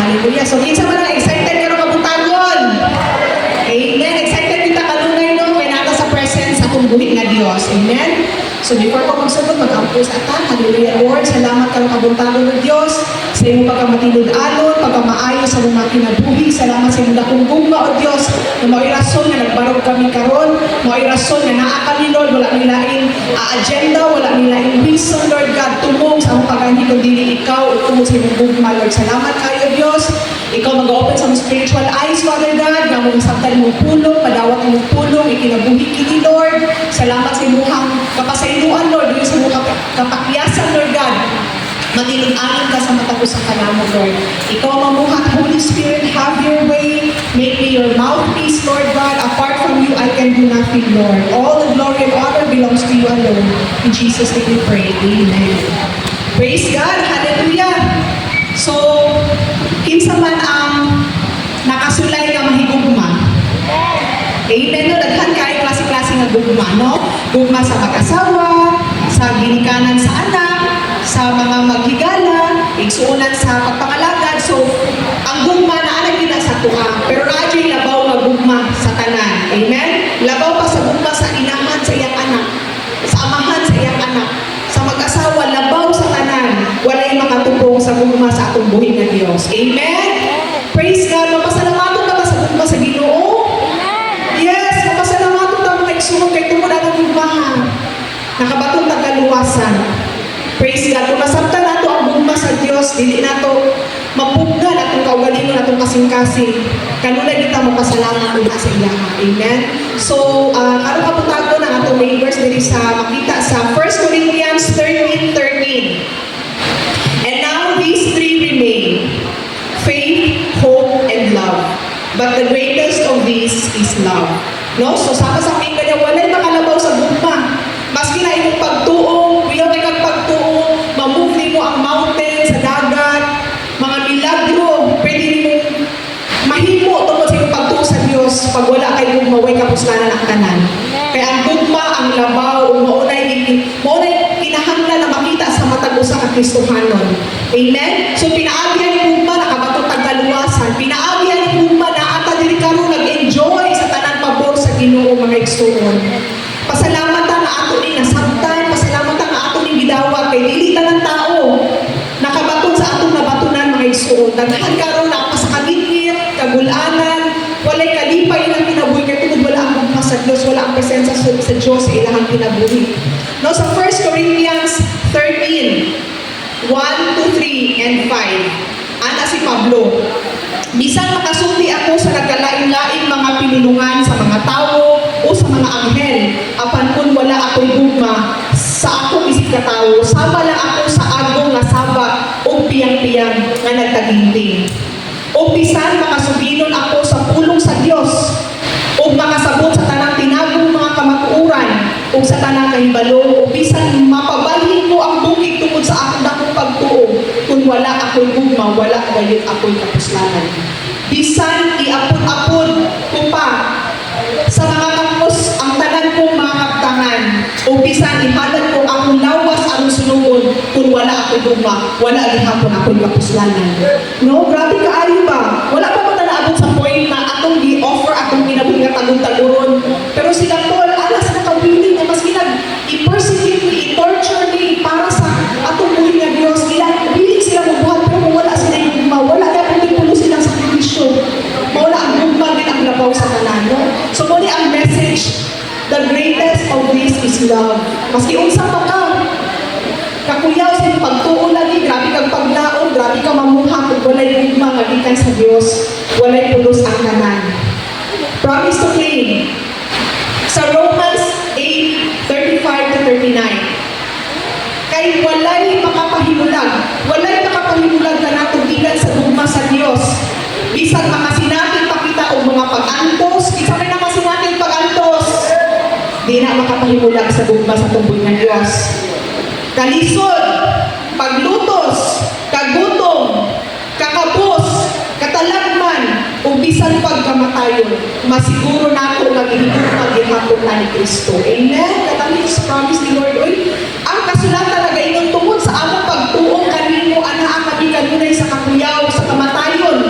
Hallelujah. So, kinsa man ang excited ka ron kabutagon? Amen. Excited kita kanunay no kay nata sa presence sa atong buhi nga Dios. Amen. So before ko magsugod, mag-ampo sa atan. Hallelujah, Lord. Salamat ka ng kabuntagon ng Diyos. Sa iyong pagkamatinod-alon, pagkamaayo sa mga kinabuhi. Salamat sa iyong dakong gugma, O Diyos, na may rason na nagbarog kami karon, may rason na naa kami, Lord. Wala nilaing agenda, wala nilaing reason, Lord God, tumong sa mga pagkandi kung dili ikaw, tumong sa iyong gugma, Lord. Salamat kayo, Diyos. Ikaw mag-open sa mga spiritual eyes, Father God, na mong sabtan mong pulong, padawat mong pulong, ikinabuhi kini, Lord. Salamat sa imuhang kapasayloan, Lord, yung sa imuhang kapakyasan, Lord God. Matilin-alin ka sa mata ko sa kanamo, Lord. Ikaw mamuhat, Holy Spirit, have your way. Make me your mouthpiece, Lord God. Apart from you, I can do nothing, Lord. All the glory and honor belongs to you alone. In Jesus' name we pray. Amen. Praise God. Hallelujah. So, kinsa man ang nakasulay nga mahigugma. Amen, no? Daghan kayo klase-klase nga gugma, no? Gugma sa mag-asawa, sa ginikanan sa anak, sa mga maghigala, igsuunan sa pagpangalagad. So, ang gugma na anak nila sa tuwa. Pero radyo labaw nga gugma sa tanan. Amen? Labaw pa sa gugma sa inahan sa iyang anak, sa amahan sa iyang anak, sa mag-asawa, labaw sa tanan. Walay makatubong sa gugma sa atong buhi nga Dios. Amen? Praise God. Mapasalamaton ka ba sa gugma sa Ginoo? Yes, mapasalamaton ta mga igsuon kay tungod ang gugmahan. Nakabatong tagaluwasan. Praise God. Kung masabtan nato ang gugma sa Dios, dili nato mapugnan atong kaugalingon atong kasing-kasing. Kanunay kita mapasalamat una sa ilaha. Amen. So, karon kaputagon ang atong main verse diri sa makita sa 1 Corinthians 13:13. And now these three remain: faith, hope, and love. But the greatest of these is love. No? So, sama sa aking kanya, walay makalabaw sa gugma. Maski na imong pagtuong, kuya kay kag pagtuong, mamove mo ang mountain sa dagat, mga milagro, pwede nimo mahimo tungkol sa imong pagtuong sa Dios pag wala kay gugma, way kapuslanan ang tanan. Kaya ang gugma, ang labaw, maunay kinahanglan na makita sa matag usa ka Kristohanon. Amen? So pinaagyan ni gugma nakabato tagkaluwasan, pinaagyan ni gugma na ata diri karon nag-enjoy sa tanan pabor sa Ginoo mga igsuon. Pasalamatan na ato ni nasabtan, pasalamatan na ato ni gidawat kay dili tanang tao nakabaton sa atong nabatunan mga igsuon. Daghan karon na pasakagitgit, kagulanan, walay kalipay ilang kinabuhi kay tungod wala ang gugma sa Dios, wala ang presensya sa Dios sa ilang kinabuhi. No, sa 1 Corinthians 13, 1 to 3 and 5. Ana si Pablo. Bisan makasulti ako sa nagkalain-laing mga pinulungan sa mga tao o sa mga anghel, apan kun wala ako'y gugma sa akong isip katawo, sama lang ako sa agong nga saba o piyang-piyang nga nagtaginting. O bisan makasuginon ako sa pulong sa Dios o makasabot sa tanang tinagong mga kamatuuran o sa tanang kahibalo o bisan mapabalhin ko ang bukid tungkol sa akong dakong pagtuo kung wala ako'y gugma, wala gayud ako'y kapuslanan. Bisan iapon-apon ko pa sa mga kapos ang tanan kong mga kaptangan o bisan ihalad ko akong lawas ang sunungon kung wala ako'y gugma, wala gihapon ako'y kapuslanan. No, grabe kaayo ba? Wala pa ba naabot sa point na atong gi-offer atong kinabuhi nga tagong-taguron. Pero sila Paul, alas na kabiling na mas i-persecute ni, i-torture ni para sa atong buhi nga Dios. Biling sila mabuhat pero kung wala sila yung gugma, wala na kung tipulo silang sakripisyo. Mawala ang gugma din ang labaw sa tanan. No? So muli ang message, the greatest of this is love. Maski unsa pa ka, kakuyaw sa iyong pagtuon lagi, grabe kang paglaon, grabe kang mamuha, kung walay gugma nga gikan sa Dios, walay pulos ang tanan. Promise to claim. Sa Romans 8:35 to 39. Kay walay makapahimulag ka natong gikan sa gugma sa Dios. Bisan makasinatin pa kita og mga pag-antos, isa may nakasinatin pag-antos. Di na makapahimulag sa gugma sa tuboy ng Dios. Kalisod, paglutos, kagutom, kakabos, katalagman, o bisan pagkamatayon, masiguro na ako mag-ihigugma gihapon na ni Kristo. Amen? Katamit sa promise ni Lord. Oy, ang kasulatan na gayon tungod sa among pagtuong kanimo ana ang kanunay sa kakuyaw, sa kamatayon,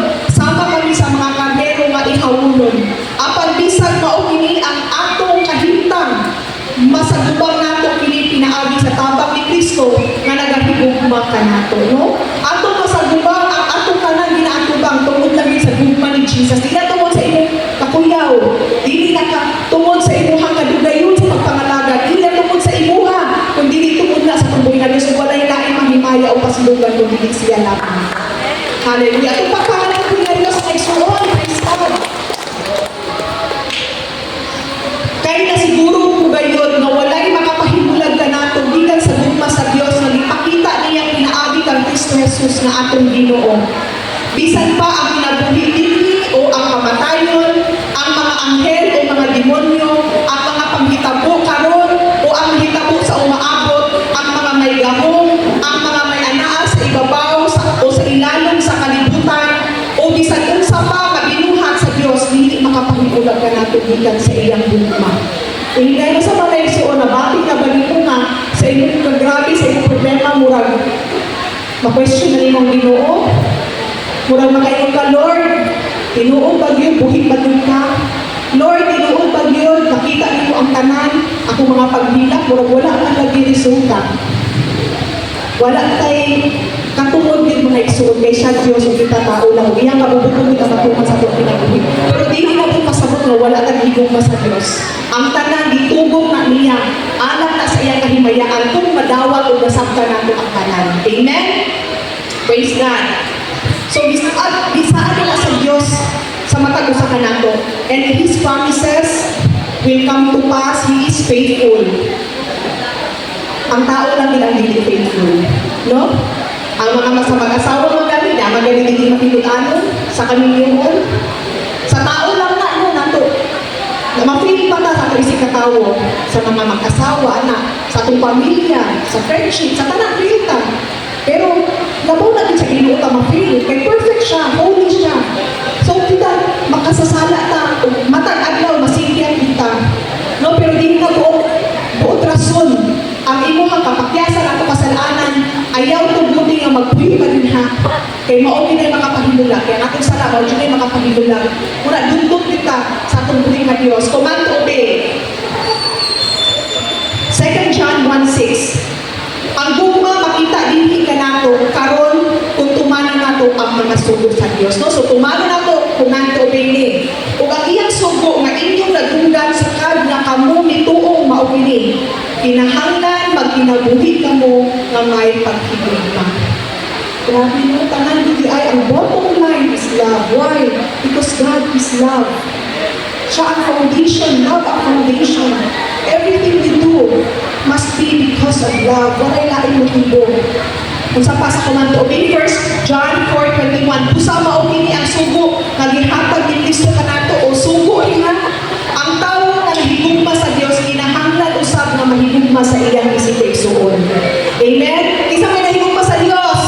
ginaguma ka nato, no? Ato masagubang, ang ato ka na ginaatubang, tungod lagi sa gugma ni Jesus. Di na tungod sa imong kakuyaw. Dili na ka tungod sa imuhang kadugayon sa pagpangalaga. Dili na tungod sa imuha. Kung dili tungod na sa tumboy na Diyos, walay laing mahimaya o pasilugan kung dili siya lamang. Hallelujah. Itong pagpangalan ko na Diyos sa igsuon. Praise God. Kaya na siguro po gayon na walay makapahimulag ka nato bilang sa gugma sa Diyos na ipakita niyang pinaagi kang Kristo Jesus na atong Ginoo. Bisan pa ang kinabuhi o ang kamatayon, ang mga anghel o mga demonyo, ang mga panghitabo karon o ang hitabo sa umaabot, ang mga may gahong, ang mga may anaa sa ibabaw o sa ilalong sa kalibutan, o bisan unsa pa mabinuhat sa Dios, dili makapahimulag ka nato bilang sa iyang gugma. Hindi na sa mga igsuon na bakit na balik mo nga sa inyong kagrabe, sa inyong problema, murag ma-question na nimong Ginoo. Murag makaingon ka, Lord, tinuog ba yun, buhit ba yun ka? Lord, tinuog ba yun, nakita niyo ang tanan, ako mga paghilak, murag wala ang lagi resulta. Wala tayo katungod din mga igsuon kay siya Diyos o kita tao lang. Iyang kabubutong kita matuman sa itong pinabuhi. Pero di na natin pasabot na wala tag-higong pa sa Diyos. Ang tanan, ditugong na niya, anak na sa iyang kahimayaan kung madawat o nasabta natin ang tanan. Amen? Praise God. So, bisaan nila sa Diyos sa matag-usakan nato. And His promises will come to pass. He is faithful. Ang tao lang din ang hindi faithful. No? Ang mga mag-asawa magaling na, magaling hindi makikutanon sa kamilyon. Sa tao lang na, no, nato. Na ma-feel pa ta sa isip na tao, sa mga mag-asawa, anak, sa atong pamilya, sa friendship, sa tanang feel ta. Pero, labaw natin sa Ginoo ta ma-feel. Kaya perfect siya, holy siya. So, kita, makasasala ta, matag adlaw, masigyan kita. No, pero di na buot rason. Ang imuhang kapakyasan ato kasalanan, ayaw tugunin nga magpuyo ka din ha. Kaya maogi na yung makapahimulag. Kaya atong sala, maogi na yung makapahimulag. Muna, dundot kita sa atong buhay na Diyos. Command to obey. 2 John 1:6. Ang gugma makita dinhi ka nato karon kung tumanan nato ang mga sugo sa Dios. No? So tumanan nato command to obey ni. Ug ang iyang sugo nga inyong nagdunggan sa kad nga kamo nituong maupili. Kinahanglan magkinabuhi kamo nga may paghigugma. Grabe mo, tanan dili ay ang bottom line is love. Why? Because God is love. Siya ang foundation, love ang foundation. Everything we do must be because of love. Walay laing motibo. Kung sa pa sa command to obey, 1 John 4:21, busa maupili ang sugo, naghihatag din Kristo ka nato o sugo niya. Ang tao na nahigugma sa Diyos, kinahanglan usab na mahigugma sa iyang isip igsuon. Amen? Isa may nahigugma sa Diyos.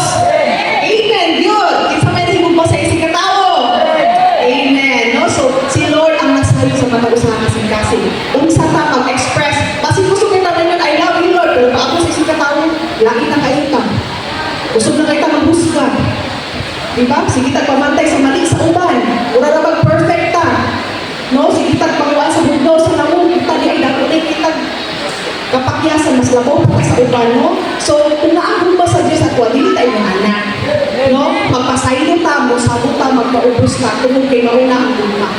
Amen. Yun. Isa may nahigugma sa isip ka tao. Amen. No? So, si Lord ang nasayo sa matag-usahan kasi unsa ta mag-express. Kasi gusto kita ngayon, I love you Lord. Pero pa ako sa isip ka tao, laki na kayo ka. Gusto na kayo maghusga. Diba? Sige ta pamantay sa mali sa uban. Ura na mag-perfect ta. No? Sige ta pagawaan sa bugnaw sa namon. Kita di ay dapat kita kapakyasan mas labaw pa sa uban. No? So, kung naagong ba sa Diyos at dili tayo ng anak. No? Magpasaylo ta mo, sabot ta, magpaubos ka. Kung kay mauna ang guma.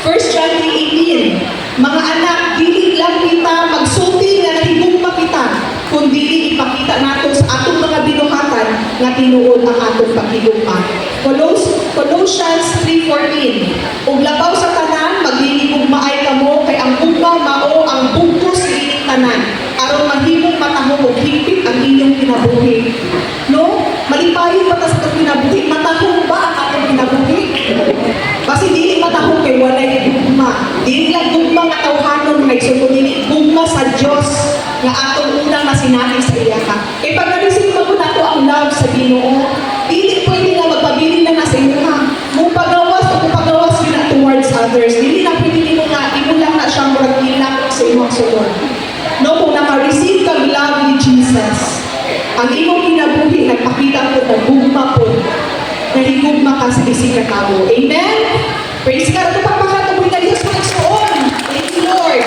1 John 3:18. Mga anak, dili lang kita magsulti nga nahigugma kita, kundi ipakita nato sa atong mga binuhatan nga tinuod ang atong paghigugma. Colossians 3:14. Ug labaw sa tanan, maghigugmaay kamo kay ang gugma mao ang bugtos ining tanan, aron mahimong matahong ug higpit ang inyong kinabuhi. No? Malipayon pa ta sa atong kinabuhi, matahong ba ang atong kinabuhi? Kasi dili matahong kay walay gugma. Dili lang gugma nga tawhanon nga igsuon, dili gugma sa Dios nga atong unang masinabi sa iya ka. E pag na-receive mo nato ang love sa Ginoo, dili pwede nga magpabilin na sa inyo ha. Mung pagawas o kung pagawas yun na towards others, dili na pwede mo nga, imulang na siyang murag ilak sa imong sulod. No, kung naka-receive kang love ni Jesus, ang imong kinabuhi, nagpakita ko na gugma po, nahigugma ka sa isip ka tao. Amen? Praise God. Ito pagpakatuloy na Diyos na nagsuon. Thank you, Lord.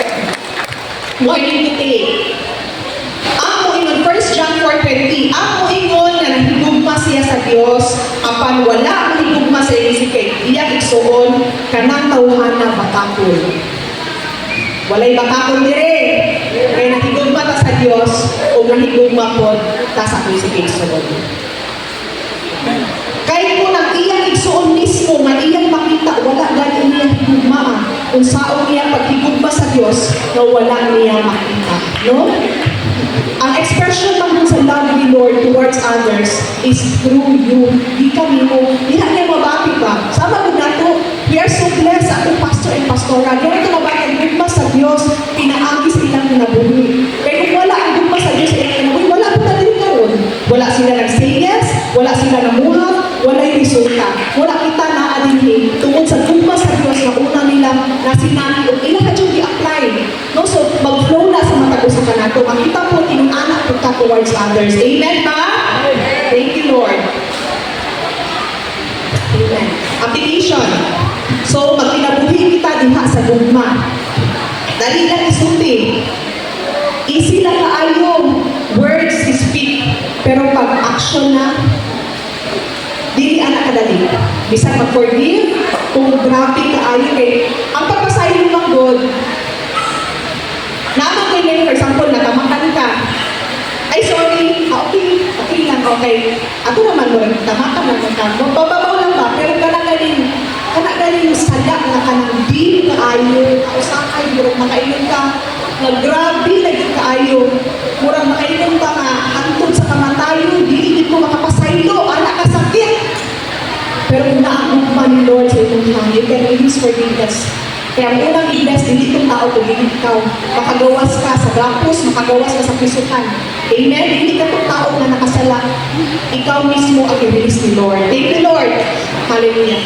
Morning today. Amo in 1 John 4:20, ang moingon nga nahigugma siya sa Dios, apan wala mahigugma sa isip kay iya igsuon kanang tawhana bakakon. Walay bakakon dire. Kay nahigugma ta sa Dios o nahigugma pod ta sa isip kay igsuon. Kahit po nang iyang igsuon mismo, nga iyang makita, wala gani niya higugma. Kung saan niya paghigugma sa Diyos, na wala niya makita. No? Ang expression naman sa love ni Lord towards others is through you. Di kami mo, di na niya mabati pa. Sama mo na to, we are so blessed sa ating pastor and pastora. Di na ito mabati, ang gugma sa Diyos, pinaagi sa ilang kinabuhi. Kaya kung wala ang gugma sa Diyos sa ilang kinabuhi, wala po na din karon. Wala sila nag-say yes, wala sila namuhat, wala yung resulta. Wala kita na adinhin tungkol sa gugma sa Diyos na una nila na sinabi o ilang ka i-apply. No? So, mag-flow na sa mata ko sa kanato. Makita po, anak po ka towards others. Amen ba? Thank you, Lord. Amen. Application. So, magkinabuhi kita diha sa gugma. Dali lang isulti. Easy lang kaayo. Words speak. Pero pag action na, dili anak kadali. Bisan mag-forgive, kung grabe kaayo kay ang pagpasayo ng God, naman kayo, for example, natamakan ka. Ay, sorry. Okay lang, okay. Ako naman mo, tamakan lang ka. Mababaw lang ba? Pero kanagaling sadak na ka ng di kaayo, kausakay, murang makainom ka, naggrabe lagi kaayo, murang makainom ka nga, hantod sa kamatayo, di mo makapasaylo, anak ka sakit. Pero kung naakugma ni Lord sa itong hangin, you can release forgiveness. Kaya ang unang i-bless, hindi itong tao, kundi ikaw. Makagawas ka sa gapos, makagawas ka sa pisukan. Amen? Hindi ka itong tao na nakasala. Ikaw mismo ang i-release ni Lord. Thank you, Lord. Hallelujah.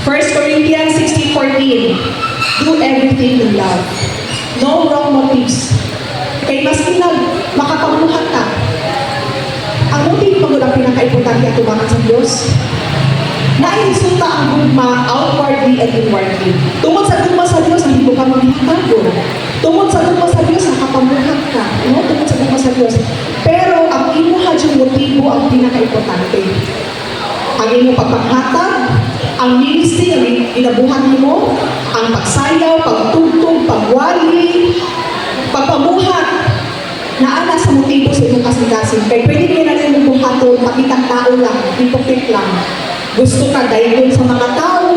1 Corinthians 16:14. Do everything in love. No wrong motives. Kaya mas makapamuhat ka. Ang motive pag walang pinaka-importante at tumangan sa Diyos, naisulta ang gugma outwardly and inwardly. Tungkol sa gugma sa Diyos, hindi mo ka maghihatago. Tungkol sa gugma sa Diyos, nakapamuhat ka. No? Tungkol sa gugma sa Diyos. Pero ang imuhad yung motibo ang pinaka-importante. Ang imo pagpanghatag, ang ministry, ang inabuhan mo, ang pagsayaw, pagtugtog, pagwali, pagpamuhat, naana sa motibo sa imong kasing-kasing. Kaya pwede kayo na rin mong buhaton, pakitang tao lang, hypocrite lang. Gusto ka dayon sa mga tao,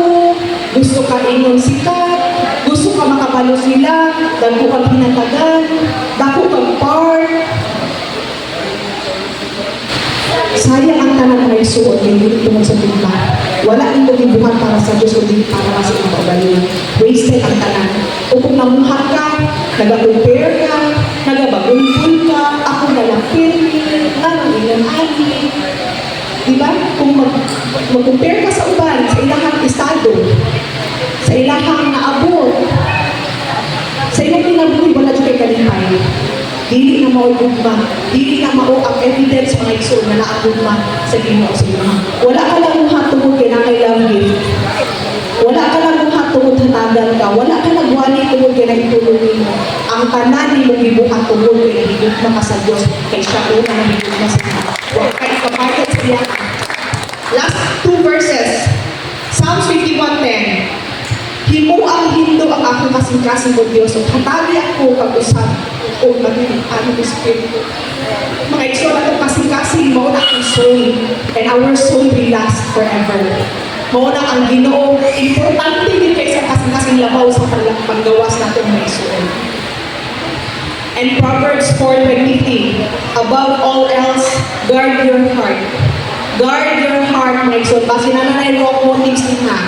gusto ka ingon sikat, gusto ka makabalo sila, dako kang hinatagan, dako kang part. Sayang ang tanan na isuot ng hindi tungkol sa bigla. Wala nang buhat para sa Diyos, kundi para sa iyong kaugalingon. Wasted ang tanan. O kung namuhat ka, nag-compare ka, nagabagulbul ka, ako nalapit, nangingan-ani. Diba? Kung mag-compare ka sa uban, sa ilahang estado, sa ilahang naabot, sa ilang kinabuhi, wala dyan kay kalipay. Dili na mao gugma, dili na mao ang evidence mga igsoon na naagugma sa Ginoo sa ilang. Wala ka lang muhat tungod kay nakailang gift. Wala ka lang muhat tungod hatagan ka. Wala ka nagwali tungod kay nagitulong mo. Ang tanan ni mo gibuhat tungod kay nagigugma ka sa Dios kay siya una nagigugma sa Dios. Wala ka ipapayat sa iya. Last two verses. Psalms 51:10. Himo ang hindo ang akong kasing-kasing mo Diyos at hatagi ako pag-usap o maging ano Espiritu. Mga igsoon atong kasing-kasing mo na akong soul and our soul will last forever. Mo na ang Ginoo importante din kaysa kasing-kasing labaw sa paggawas natin mga igsoon. And Proverbs 4:23, above all else, guard your heart. Guard your heart, mga igsoon. Basi na nanay wrong motives din na.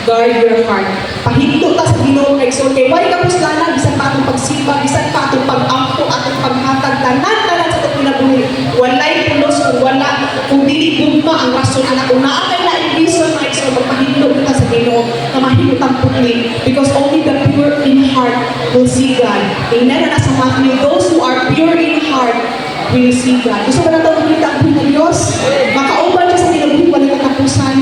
Guard your heart. Pahinto ta sa Ginoo kay igsoon kay why ka puslanan bisan pa atong pagsipa, bisan pa atong pag-ampo, atong paghatag tanan sa atong kinabuhi. Walay pulos kung dili gugma ang rason anak kung naa kay lain reason mga igsoon magpahinto ta sa Ginoo na mahimutang putli because only the pure in heart will see God. Amen. Na sa Matthew, those who are pure in heart will see God. Gusto ba na ito makita ang buhay ng Diyos? Makauban ka sa kinabuhi, walang katapusan.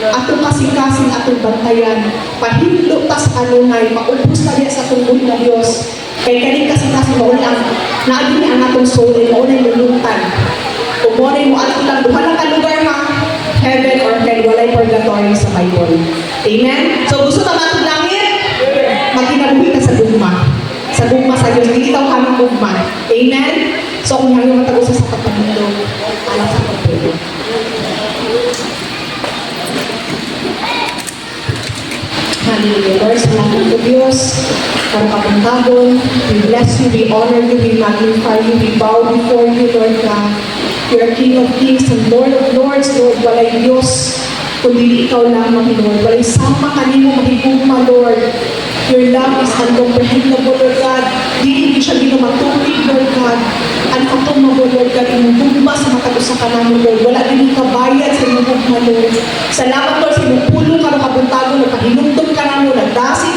Atong kasing-kasing, atong bantayan. Pahinto ta sa kanunay, maubos na diya sa atong buhay ng Diyos. Kaya kaning kasing-kasing, mauli ang Naagi ang atong soul ay maunay lulutan. Kung maunay mo ato lang, duha lang ka lugar ha, heaven or hell, walay purgatory sa Bible. Amen? So gusto ka matong langit? Magkinabuhi ka sa gugma. Sa gugma sa Diyos, hindi ikaw ka ng gugma. Amen? So kung hanggang matago sa pagpamundo, alam sa pagpulo. Hallelujah. Lord, salamat po Diyos. Para kapuntagon, we bless you, we honor you, we magnify you, we bow before you, Lord God. You are King of Kings and Lord of Lords, Lord. Walay Diyos, kundi ikaw lamang, Lord. Walay sama kanimo mahigugma, Lord. Your love is uncomprehendable, Lord God. Di siya ginumatulig, Lord God. Unfathomable, Lord God. Inugugma sa matagusa ka namin, Lord. Wala din kabayad sa inugugma, Lord. Salamat, Lord, sa inong pulong ka ng kabuntago, nagpahinumdum ka namin, nagdasi